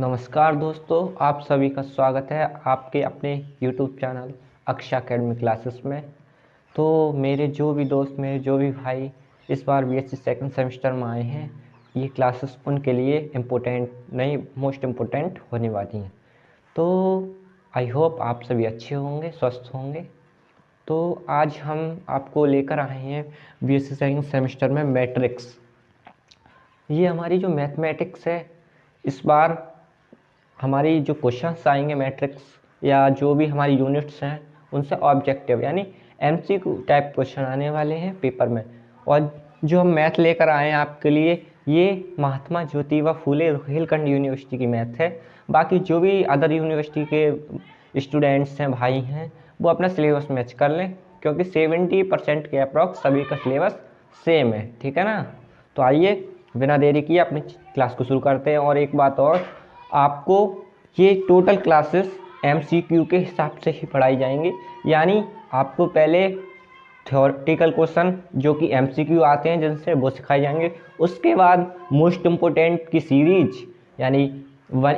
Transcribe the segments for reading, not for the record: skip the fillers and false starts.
नमस्कार दोस्तों, आप सभी का स्वागत है आपके अपने YouTube चैनल अक्षा एकेडमी क्लासेस में। तो मेरे जो भी दोस्त, मेरे जो भी भाई इस बार बीएससी सेकंड सेमेस्टर में आए हैं, ये क्लासेस उनके लिए इम्पोर्टेंट नहीं, मोस्ट इम्पोर्टेंट होने वाली हैं। तो आई होप आप सभी अच्छे होंगे, स्वस्थ होंगे। तो आज हम आपको लेकर आए हैं बीएससी सेकंड सेमेस्टर में मैट्रिक्स। ये हमारी जो मैथमेटिक्स है, इस बार हमारी जो क्वेश्चंस आएंगे मैट्रिक्स या जो भी हमारी यूनिट्स हैं उनसे ऑब्जेक्टिव यानी एमसीक्यू टाइप क्वेश्चन आने वाले हैं पेपर में। और जो हम मैथ लेकर आए हैं आपके लिए, ये महात्मा ज्योतिबा फूले रोहिलखंड यूनिवर्सिटी की मैथ है। बाकी जो भी अदर यूनिवर्सिटी के स्टूडेंट्स हैं, भाई हैं, वो अपना सिलेबस मैच कर लें, क्योंकि 70% के अप्रॉक्स सभी का सिलेबस सेम है। ठीक है ना। तो आइए बिना देरी किए अपनी क्लास को शुरू करते हैं। और एक बात और, आपको ये टोटल क्लासेस एमसीक्यू के हिसाब से ही पढ़ाई जाएंगी। यानी आपको पहले थ्योरेटिकल क्वेश्चन जो कि एमसीक्यू आते हैं जिनसे वो सिखाए जाएंगे। उसके बाद मोस्ट इम्पोर्टेंट की सीरीज, यानी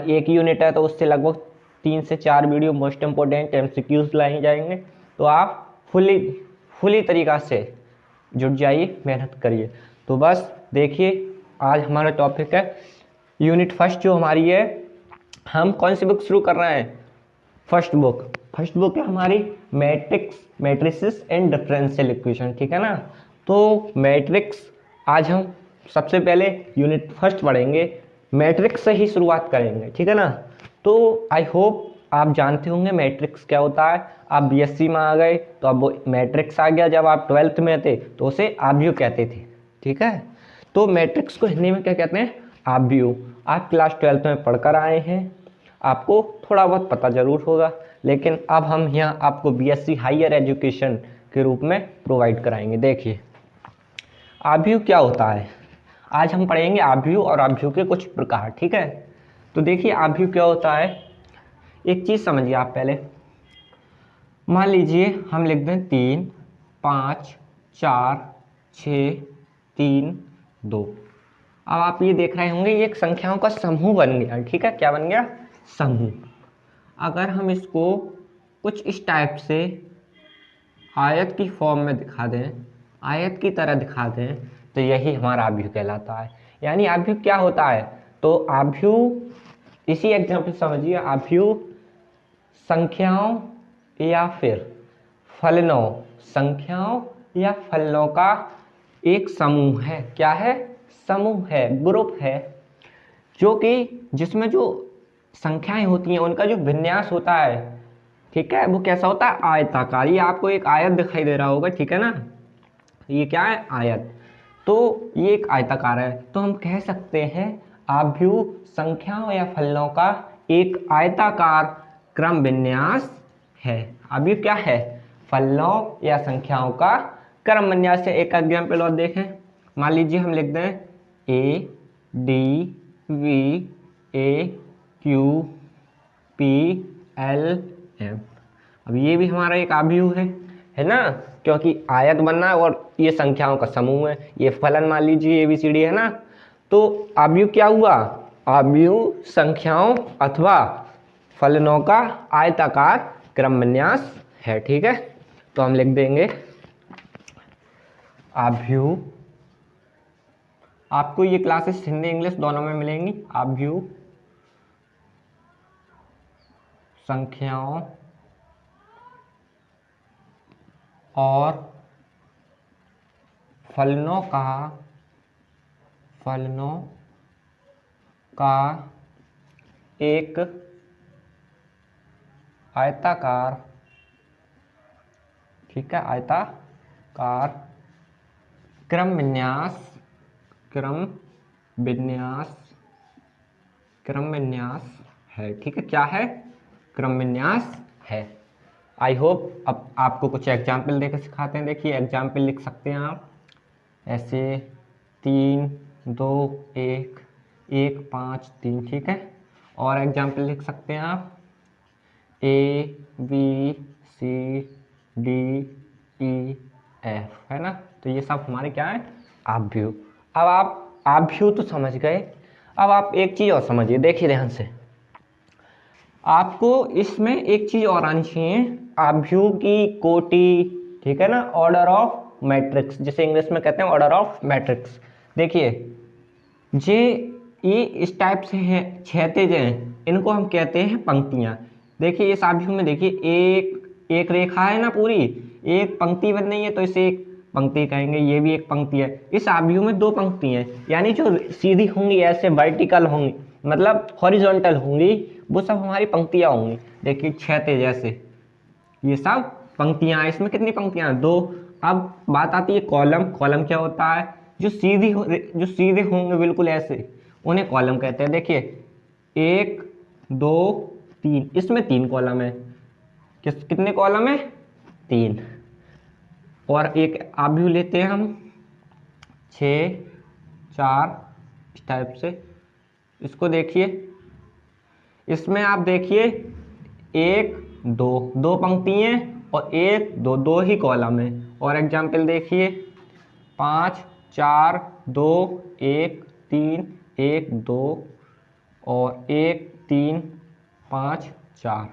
एक यूनिट है तो उससे लगभग 3 से 4 वीडियो मोस्ट इम्पोर्टेंट एमसीक्यूज लाए जाएंगे। तो आप फुली तरीक़ा से जुट जाइए, मेहनत करिए। तो बस देखिए, आज हमारा टॉपिक है यूनिट फर्स्ट जो हमारी है। हम कौन सी बुक शुरू कर रहे हैं? फर्स्ट बुक है हमारी मैट्रिसेस एंड डिफरेंशियल इक्वेशन। ठीक है ना। तो मैट्रिक्स आज हम सबसे पहले यूनिट फर्स्ट पढ़ेंगे, मैट्रिक्स से ही शुरुआत करेंगे। ठीक है ना। तो आई होप आप जानते होंगे मैट्रिक्स क्या होता है। आप बीएससी में आ गए तो अब वो मैट्रिक्स आ गया, जब आप 12th में थे तो उसे आव्यूह कहते थे। ठीक है। तो मैट्रिक्स को हिंदी में क्या कहते हैं? आव्यूह। आप क्लास 12th में पढ़कर आए हैं, आपको थोड़ा बहुत पता ज़रूर होगा, लेकिन अब हम यहाँ आपको बीएससी हायर एजुकेशन के रूप में प्रोवाइड कराएंगे। देखिए आव्यूह क्या होता है, आज हम पढ़ेंगे आव्यूह और आव्यूह के कुछ प्रकार। ठीक है। तो देखिए आव्यूह क्या होता है, एक चीज़ समझिए आप पहले। मान लीजिए हम लिख दें 3, 5, 4, 6, 3, 2। अब आप ये देख रहे होंगे ये एक संख्याओं का समूह बन गया। ठीक है। क्या बन गया? समूह। अगर हम इसको कुछ इस टाइप से आयत की फॉर्म में दिखा दें, आयत की तरह दिखा दें, तो यही हमारा आव्यूह कहलाता है। यानी आव्यूह क्या होता है? तो आव्यूह, इसी एग्जाम्पल समझिए, आव्यूह संख्याओं या फिर फलनों, संख्याओं या फलनों का एक समूह है। क्या है? समूह है, ग्रुप है, जो कि जिसमें जो संख्याएं होती हैं उनका जो विन्यास होता है, ठीक है, वो कैसा होता है? आयताकार। ये आपको एक आयत दिखाई दे रहा होगा। ठीक है ना। ये क्या है? आयत। तो ये एक आयताकार है। तो हम कह सकते हैं आव्यूह संख्याओं या फलनों का एक आयताकार क्रम विन्यास है। आव्यूह क्या है? फलनों या संख्याओं का क्रम विन्यास है। एक एग्जाम्पल और देखें। मान लीजिए हम लिख दें A D V A Q P L M. अब ये भी हमारा एक आव्यूह है ना, क्योंकि आयत बनना है और ये संख्याओं का समूह है। ये फलन मान लीजिए ABCD है ना। तो आव्यूह क्या हुआ? आव्यूह संख्याओं अथवा फलनों का आयताकार क्रम विन्यास है। ठीक है। तो हम लिख देंगे आव्यूह, आपको ये क्लासेस हिंदी इंग्लिश दोनों में मिलेंगी। आव्यूह संख्याओं और फलनों का एक आयताकार, ठीक है, आयताकार क्रम विन्यास है। ठीक है। क्या है? क्रम विन्यास है। आई होप अब आपको कुछ एग्जाम्पल देकर सिखाते हैं। देखिए एग्जाम्पल लिख सकते हैं आप ऐसे 3, 2, 1, 1, 5, 3। ठीक है। और एग्जाम्पल लिख सकते हैं आप ABCDEF, है ना। तो ये सब हमारे क्या है? आव्यूह। अब आप आव्यूह तो समझ गए। अब आप एक चीज़ और समझिए, देखिए ध्यान से। आपको इसमें एक चीज और आनी चाहिए, आभ्यू की कोटि, ठीक है ना, ऑर्डर ऑफ मैट्रिक्स, जिसे इंग्लिश में कहते हैं ऑर्डर ऑफ मैट्रिक्स। देखिए ये इस टाइप से हैं, क्षैतिज हैं, इनको हम कहते हैं पंक्तियां। देखिए इस आभ्यू में देखिए एक रेखा है ना, पूरी एक पंक्ति बन रही है, तो इसे एक पंक्ति कहेंगे, ये भी एक पंक्ति है। इस आभ्यू में दो पंक्ति हैं, यानी जो सीधी होंगी, ऐसे वर्टिकल होंगी, मतलब हॉरिजॉन्टल होंगी, वो सब हमारी पंक्तियां होंगी। देखिए क्षैतिज ऐसे, ये सब पंक्तियां हैं। इसमें कितनी पंक्तियां हैं? दो। अब बात आती है कॉलम। कॉलम क्या होता है? जो सीधे होंगे बिल्कुल ऐसे, उन्हें कॉलम कहते हैं। देखिए 1 2 3, इसमें 3 कॉलम है। कितने कॉलम है? 3। और एक आभ्यू लेते हैं हम 6 4, इस टाइप से। इसको देखिए, इसमें आप देखिए 1 2, दो पंक्ति हैं और 1 2, दो ही कॉलम है। और एग्जाम्पल देखिए 5 4 2 1 3 1 2 और 1 3 5 4।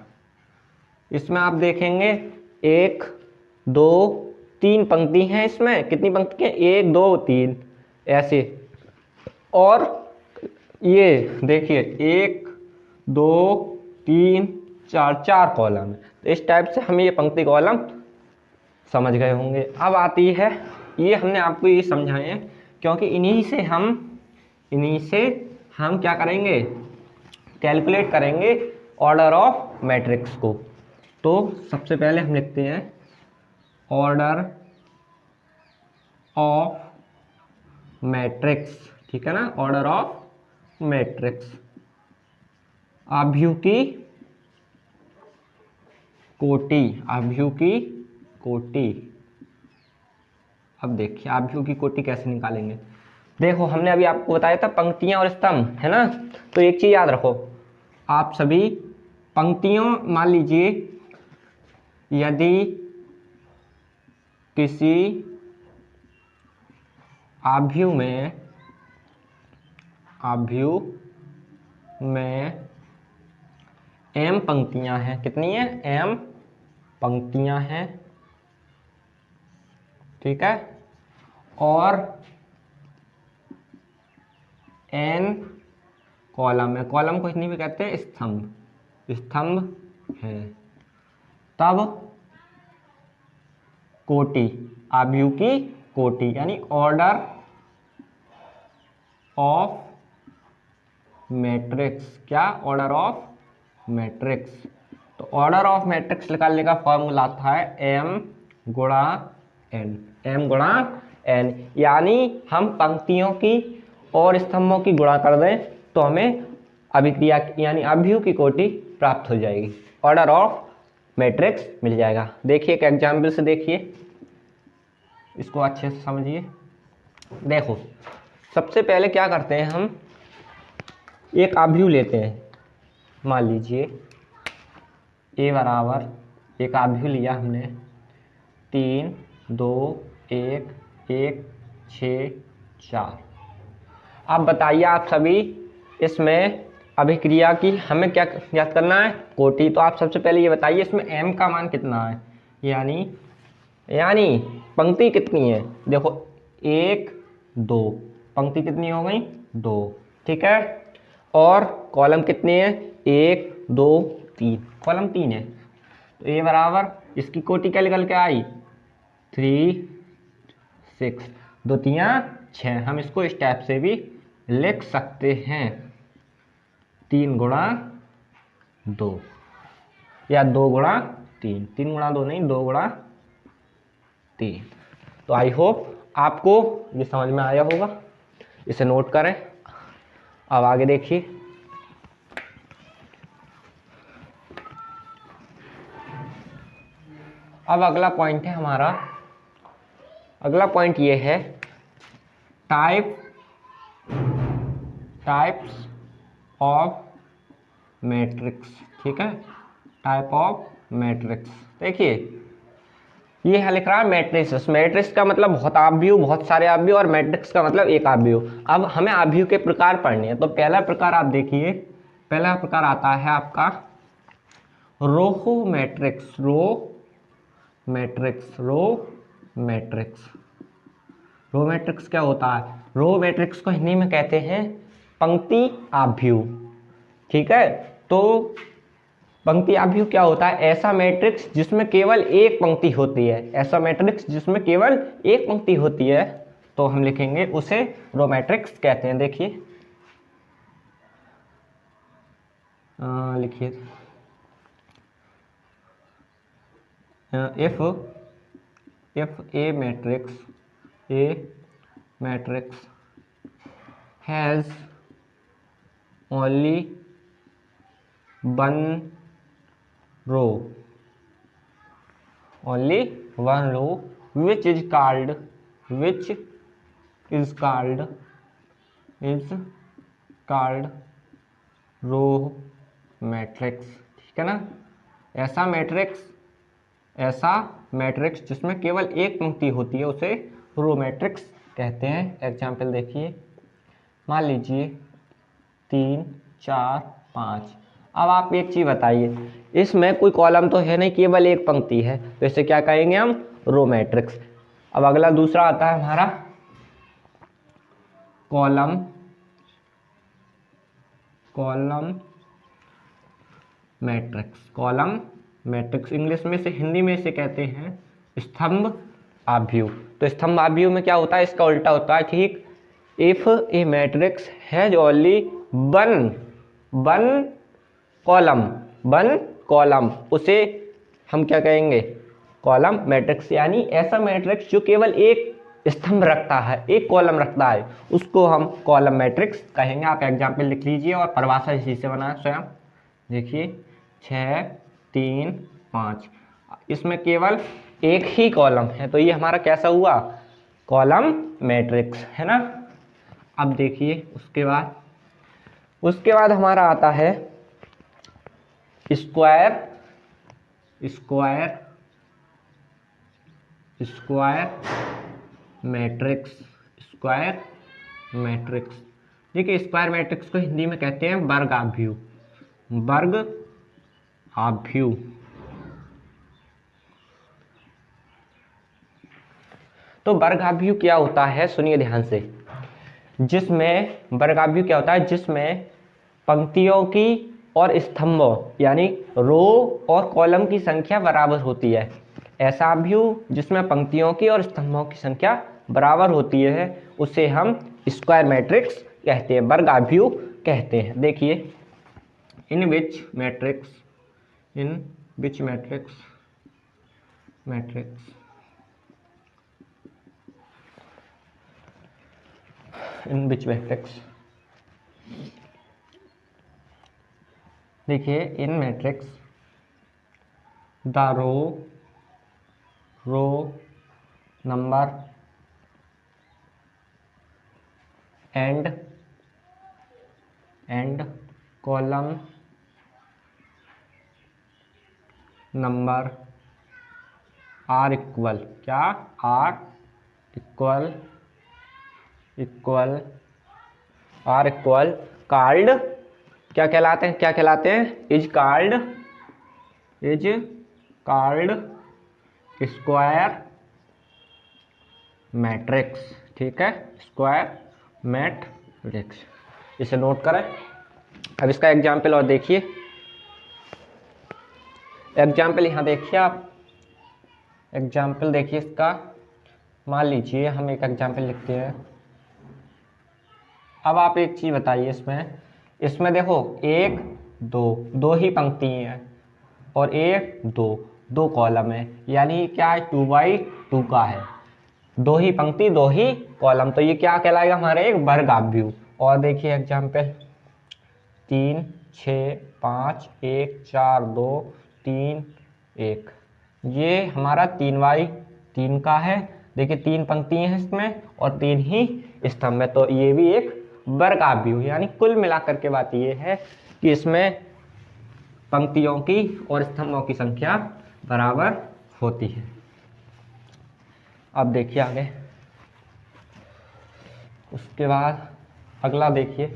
इसमें आप देखेंगे 1 2 3 पंक्ति हैं। इसमें कितनी पंक्ति है? 1 2 3 ऐसे। और ये देखिए 1 2 3 4, 4 कॉलम है। तो इस टाइप से हम ये पंक्ति कॉलम समझ गए होंगे। अब आती है, ये हमने आपको ये समझाए हैं क्योंकि इन्हीं से हम क्या करेंगे? कैलकुलेट करेंगे ऑर्डर ऑफ मैट्रिक्स को। तो सबसे पहले हम लिखते हैं ऑर्डर ऑफ मैट्रिक्स, ठीक है ना, ऑर्डर ऑफ मैट्रिक्स। आभ्यू की कोटि, आभ्यू की कोटि। अब देखिए आभ्यू की कोटि कैसे निकालेंगे। देखो हमने अभी आपको बताया था पंक्तियां और स्तंभ, है ना। तो एक चीज याद रखो, आप सभी पंक्तियों, मान लीजिए यदि किसी आभ्यू में m पंक्तियां हैं, कितनी है? m पंक्तियां हैं, ठीक है, और n कॉलम है। कॉलम को इतनी भी कहते हैं स्तंभ है। तब कोटि, आभ्यू की कोटि, यानी ऑर्डर ऑफ मैट्रिक्स। क्या? Order of matrix. तो ऑर्डर ऑफ मैट्रिक्स निकालने का फॉर्मूला आता है m गुणा n, यानी हम पंक्तियों की और स्तंभों की गुणा कर दें तो हमें अभिक्रिया यानी आभ्यू की कोटि प्राप्त हो जाएगी, ऑर्डर ऑफ मैट्रिक्स मिल जाएगा। देखिए एक एग्जाम्पल से देखिए, इसको अच्छे से समझिए। देखो सबसे पहले क्या करते हैं, हम एक आभ्यू लेते हैं। मान लीजिए a बराबर, एक आभ्यू लिया हमने 3 2 1 1 6 4। अब बताइए आप सभी, इसमें अभिक्रिया की हमें क्या याद करना है? कोटि। तो आप सबसे पहले ये बताइए इसमें m का मान कितना है, यानी पंक्ति कितनी है? देखो 1 2, पंक्ति कितनी हो गई? 2, ठीक है। और कॉलम कितने हैं? 1 2 3, कॉलम 3 है। तो a बराबर, इसकी कोटि क्या निकल के आई? 3 6, 2 3 6। हम इसको इस टाइप से भी लिख सकते हैं, 3 गुणा 2 या 2 गुणा 3, 3 गुणा 2 नहीं, 2 गुणा 3। तो आई होप आपको ये समझ में आया होगा, इसे नोट करें। अब आगे देखिए, अब अगला पॉइंट है हमारा, अगला पॉइंट ये है टाइप्स ऑफ मैट्रिक्स, ठीक है, टाइप ऑफ मैट्रिक्स। देखिए ये है लिख रहा है मैट्रिक्स। मैट्रिक्स का मतलब बहुत आभ्यू, बहुत सारे आभ्यू, और मैट्रिक्स का मतलब एक आभ्यू। अब हमें आभ्यू के प्रकार पढ़ने हैं। तो पहला प्रकार आप देखिए, पहला प्रकार आता है आपका row matrix, row matrix, row matrix. Row matrix क्या होता है? रो मैट्रिक्स को हिंदी में कहते हैं पंक्ति आव्यूह। ठीक है, तो पंक्ति आव्यूह क्या होता है? ऐसा मैट्रिक्स जिसमें केवल एक पंक्ति होती है, ऐसा मैट्रिक्स जिसमें केवल एक पंक्ति होती है, तो हम लिखेंगे उसे रो मैट्रिक्स कहते हैं। देखिए लिखिए, if a matrix has only one row, which is called row matrix. ठीक है ना? ऐसा मैट्रिक्स जिसमें केवल एक पंक्ति होती है उसे रो मैट्रिक्स कहते हैं। एग्जाम्पल देखिए, मान लीजिए 3 4 5। अब आप एक चीज बताइए, इसमें कोई कॉलम तो है नहीं, केवल एक पंक्ति है, तो इसे क्या कहेंगे हम? Row matrix. अब अगला दूसरा आता है हमारा कॉलम मैट्रिक्स इंग्लिश में से, हिंदी में इसे कहते हैं स्तंभ आव्यूह। तो स्तंभ आव्यूह में क्या होता है? इसका उल्टा होता है। ठीक, if A matrix has only one column, उसे हम क्या कहेंगे? Column matrix. यानी ऐसा मैट्रिक्स जो केवल एक स्तंभ रखता है, एक कॉलम रखता है, उसको हम कॉलम मैट्रिक्स कहेंगे। आप एग्जाम्पल लिख लीजिए और परिभाषा इसी से बनाए स्वयं। देखिए 6 3 5, इसमें केवल एक ही कॉलम है, तो ये हमारा कैसा हुआ? कॉलम मैट्रिक्स, है ना? अब देखिए उसके बाद हमारा आता है स्क्वायर मैट्रिक्स। देखिए स्क्वायर मैट्रिक्स को हिंदी में कहते हैं वर्ग आव्यूह। तो वर्ग आव्यूह क्या होता है? सुनिए ध्यान से। वर्ग आव्यूह क्या होता है? जिसमें पंक्तियों की और स्तंभों यानी रो और कॉलम की संख्या बराबर होती है। ऐसा आव्यूह जिसमें पंक्तियों की और स्तंभों की संख्या बराबर होती है, उसे हम स्क्वायर मैट्रिक्स कहते हैं, वर्ग आव्यूह कहते हैं। देखिए इन विच मैट्रिक्स देखिए in matrix the row number and column number are equal, क्या? आर इक्वल कॉल्ड, क्या कहलाते हैं? Is called square matrix. ठीक है, स्क्वायर मैट्रिक्स, इसे नोट करें। अब इसका एग्जाम्पल और देखिए, एग्जाम्पल यहाँ देखिए आप, एग्जाम्पल देखिए इसका। मान लीजिए हम एक एग्जाम्पल लिखते हैं। अब आप एक चीज बताइए, इसमें देखो 1 2 ही पंक्ति हैं और 1 2 कॉलम है, यानी क्या है? 2x2 का है, 2 ही पंक्ति 2 ही कॉलम, तो ये क्या कहलाएगा? हमारे एक वर्ग आव्यूह। और देखिए एग्जाम्पल 3 6 5 1 4 2 3 1, ये हमारा 3x3 का है। देखिए 3 पंक्तियां हैं इसमें और 3 ही स्तंभ है, तो ये भी एक वर्ग आव्यूह। यानी कुल मिलाकर के बात ये है कि इसमें पंक्तियों की और स्तंभों की संख्या बराबर होती है। अब देखिए आगे, उसके बाद अगला देखिए,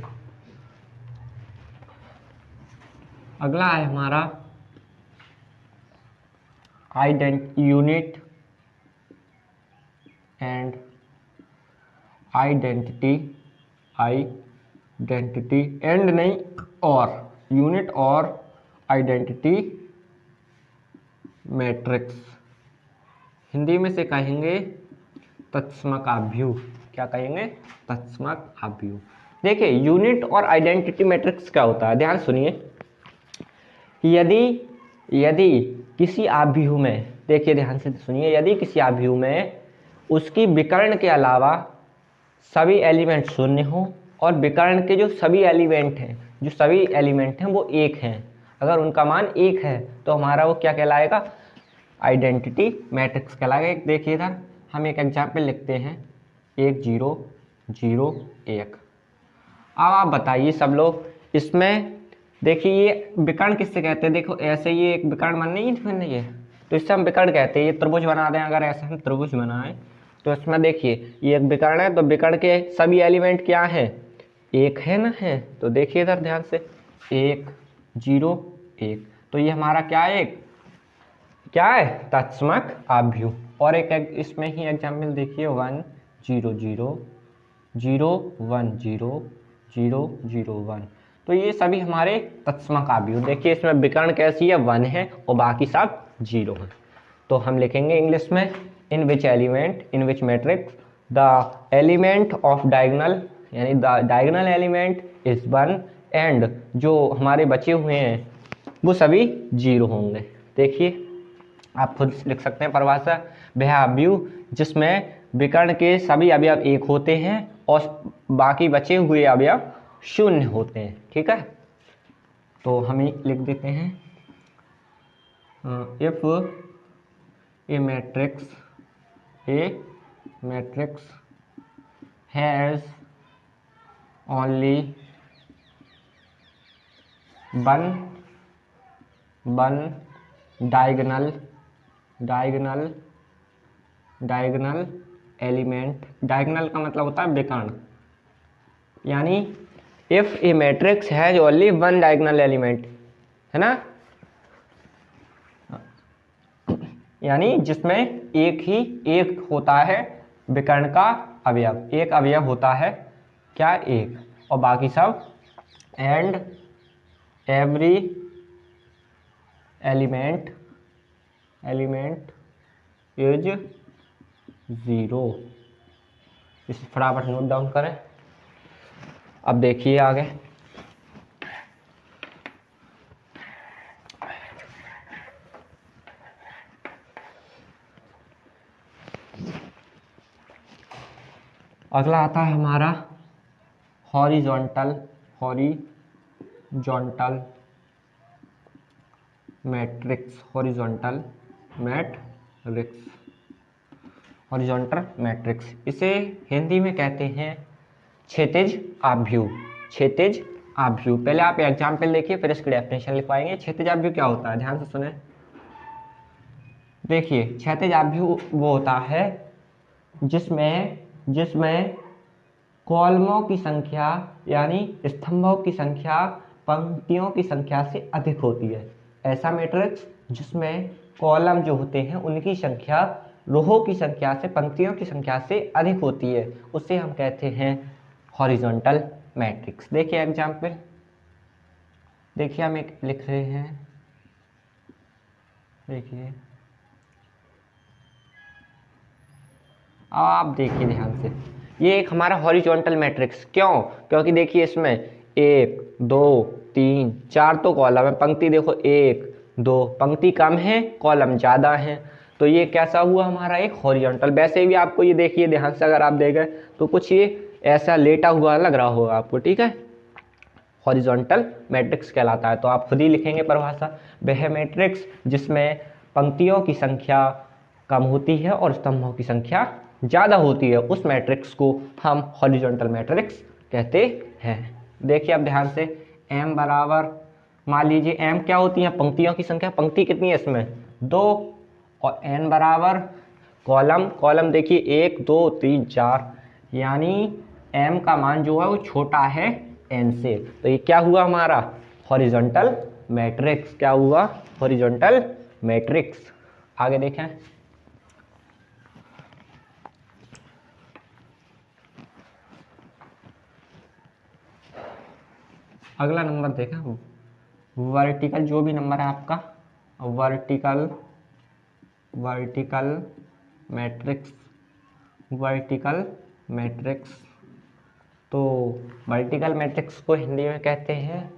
अगला है हमारा यूनिट एंड आइडेंटिटी एंड नहीं और यूनिट और आइडेंटिटी मैट्रिक्स, हिंदी में से कहेंगे तत्समक आव्यूह। क्या कहेंगे? तत्समक आव्यूह। देखिए यूनिट और आइडेंटिटी मैट्रिक्स क्या होता है, ध्यान सुनिए। यदि किसी आव्यूह में, देखिए ध्यान से सुनिए, यदि किसी आव्यूह में उसकी विकर्ण के अलावा सभी एलिमेंट शून्य हो और विकर्ण के जो सभी एलिमेंट हैं वो एक हैं, अगर उनका मान एक है तो हमारा वो क्या कहलाएगा? आइडेंटिटी मैट्रिक्स कहलाएगा। देखिए इधर हम एक एग्जाम्पल लिखते हैं 1 0 0 1। अब आप बताइए सब लोग, इसमें देखिए ये विकर्ण किससे कहते हैं? देखो ऐसे ये एक विकर्ण बन नहीं है, तो इससे हम विकर्ण कहते हैं। ये त्रिभुज बना दें, अगर ऐसे हम त्रिभुज बनाएं तो इसमें देखिए ये एक विकर्ण है, तो विकर्ण के सभी एलिमेंट क्या हैं? एक है ना, है। तो देखिए इधर ध्यान से 1 0 1, तो ये हमारा क्या है? क्या है? तत्समक आव्यूह। और एक इसमें ही एग्जाम्पल देखिए 1 0 0 0 1 0 0 0 1, तो ये सभी हमारे तत्समक आव्यूह। देखिए इसमें विकर्ण कैसी है? 1 है और बाकी सब 0 है। तो हम लिखेंगे इंग्लिश में in which matrix the element of diagonal, यानी the diagonal element is 1 and जो हमारे बचे हुए हैं वो सभी 0 होंगे। देखिए आप खुद लिख सकते हैं परिभाषा, वह आव्यूह जिसमें विकर्ण के सभी अवयव एक होते हैं और बाकी बचे हुए अवयव शून्य होते हैं। ठीक है, तो हम ही लिख देते हैं if A matrix has only one diagonal element, diagonal का मतलब होता है विकर्ण, यानी if A matrix has only one diagonal element, है ना, यानी जिसमें एक होता है विकर्ण का अवयव, एक अवयव होता है क्या? एक, और बाकी सब एंड एवरी एलिमेंट इज 0। इसे फटाफट नोट डाउन करें। अब देखिए आगे, अगला आता है हमारा हॉरिजॉन्टल मैट्रिक्स। हॉरिजॉन्टल मैट्रिक्स, इसे हिंदी में कहते हैं क्षैतिज आव्यूह। पहले आप एग्जाम्पल देखिए फिर इसकी डेफिनेशन लिख पाएंगे। क्षैतिज आव्यूह क्या होता है, ध्यान से सुने। देखिए क्षैतिज आव्यूह वो होता है जिसमें कॉलमों की संख्या यानी स्तंभों की संख्या पंक्तियों की संख्या से अधिक होती है। ऐसा मैट्रिक्स जिसमें कॉलम जो होते हैं उनकी संख्या रोहों की संख्या से, पंक्तियों की संख्या से अधिक होती है, उसे हम कहते हैं हॉरिजॉन्टल मैट्रिक्स। देखिए एग्जाम्पल, देखिए हम एक लिख रहे हैं, देखिए आप देखिए ध्यान से, ये एक हमारा हॉरिजॉन्टल मैट्रिक्स, क्यों? क्योंकि देखिए इसमें 1 2 3 4 तो कॉलम है, पंक्ति देखो 1 2, पंक्ति कम है कॉलम ज़्यादा है, तो ये कैसा हुआ हमारा? एक हॉरिजॉन्टल। वैसे भी आपको ये देखिए ध्यान से, अगर आप देखें तो कुछ ये ऐसा लेटा हुआ लग रहा होगा आपको। ठीक है, हॉरिजॉन्टल मैट्रिक्स कहलाता है। तो आप खुद ही लिखेंगे परिभाषा, वह मैट्रिक्स जिसमें पंक्तियों की संख्या कम होती है और स्तंभों की संख्या ज़्यादा होती है, उस मैट्रिक्स को हम हॉरिजॉन्टल मैट्रिक्स कहते हैं। देखिए अब ध्यान से, m बराबर, मान लीजिए m क्या होती है? पंक्तियों की संख्या। पंक्ति कितनी है इसमें? 2, और n बराबर कॉलम देखिए 1 2 3 4, यानी m का मान जो है वो छोटा है n से, तो ये क्या हुआ हमारा? Horizontal matrix. क्या हुआ? Horizontal matrix. आगे देखें। अगला नंबर देखें, वर्टिकल जो भी नंबर है आपका, वर्टिकल मैट्रिक्स, वर्टिकल मैट्रिक्स। तो वर्टिकल मैट्रिक्स को हिंदी में कहते हैं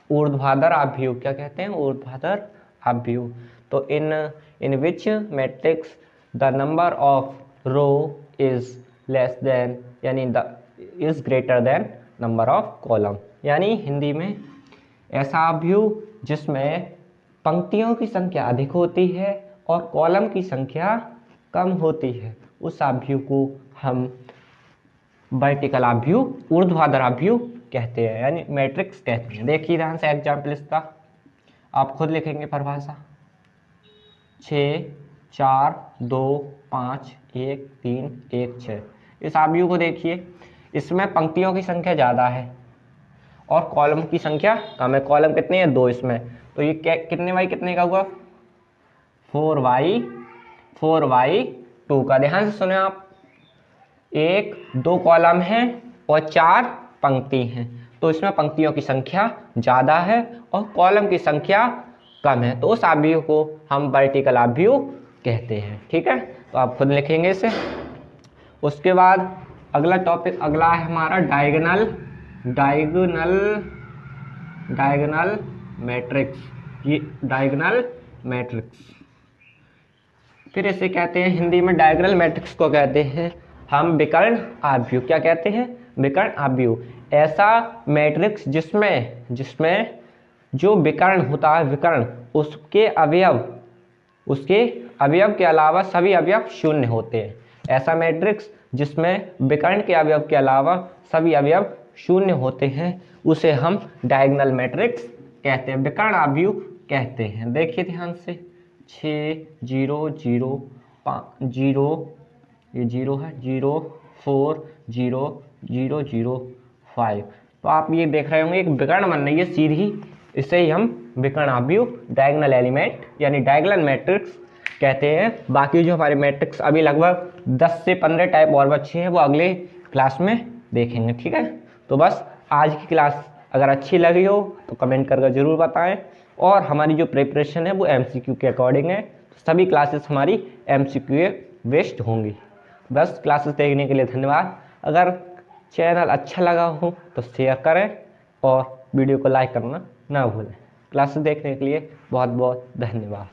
ऊर्ध्वाधर आव्यूह। क्या कहते हैं? ऊर्ध्वाधर आव्यूह। तो in which matrix the number of row is less than, यानी is greater than number of column. यानी हिंदी में ऐसा आव्यूह जिसमें पंक्तियों की संख्या अधिक होती है और कॉलम की संख्या कम होती है, उस आव्यूह को हम वर्टिकल आव्यूह, ऊर्ध्वाधर आव्यूह कहते हैं, यानी मैट्रिक्स कहते हैं। देखिए ध्यान से एग्जाम्पल इसका, आप खुद लिखेंगे परिभाषा। 6 4 2 5 1 3 1 6। इस आव्यूह को देखिए, इसमें पंक्तियों की संख्या ज़्यादा है और कॉलम की संख्या कम है। कॉलम कितने हैं? 2 इसमें। तो ये कितने बाई कितने का हुआ? 4/2 का। ध्यान से सुने आप, 1 2 कॉलम है और 4 पंक्ति हैं, तो इसमें पंक्तियों की संख्या ज़्यादा है और कॉलम की संख्या कम है, तो उस आव्यूह को हम वर्टिकल आव्यूह कहते हैं। ठीक है, तो आप खुद लिखेंगे इसे। उसके बाद अगला टॉपिक, अगला है हमारा डायगोनल मैट्रिक्स। ये डायगोनल मैट्रिक्स, फिर इसे कहते हैं हिंदी में, डायगोनल मैट्रिक्स को कहते हैं हम विकर्ण आव्यूह। क्या कहते हैं? विकर्ण आव्यूह। ऐसा मैट्रिक्स जिसमें जो विकर्ण होता है, विकर्ण, उसके अवयव के अलावा सभी अवयव शून्य होते हैं। ऐसा मैट्रिक्स जिसमें विकर्ण के अवयव के अलावा सभी अवयव शून्य होते हैं, उसे हम डायगोनल मैट्रिक्स कहते हैं, विकर्ण आव्यूह कहते हैं। देखिए ध्यान से, 6 0 0 5 0, ये 0 है, 0 4 0 0 0 5। तो आप ये देख रहे होंगे एक विकर्ण बन रही है सीधी, इसे ही हम विकर्ण आव्यूह, डायगोनल एलिमेंट यानी डायगोनल मैट्रिक्स कहते हैं। बाकी जो हमारे मैट्रिक्स अभी लगभग 10 से 15 टाइप और बच्चे हैं, वो अगले क्लास में देखेंगे। ठीक है, तो बस आज की क्लास अगर अच्छी लगी हो तो कमेंट करके ज़रूर बताएं। और हमारी जो प्रिपरेशन है वो MCQ के अकॉर्डिंग है, तो सभी क्लासेस हमारी MCQ बेस्ड होंगी। बस क्लासेस देखने के लिए धन्यवाद। अगर चैनल अच्छा लगा हो तो शेयर करें और वीडियो को लाइक करना ना भूलें। क्लासेस देखने के लिए बहुत बहुत धन्यवाद।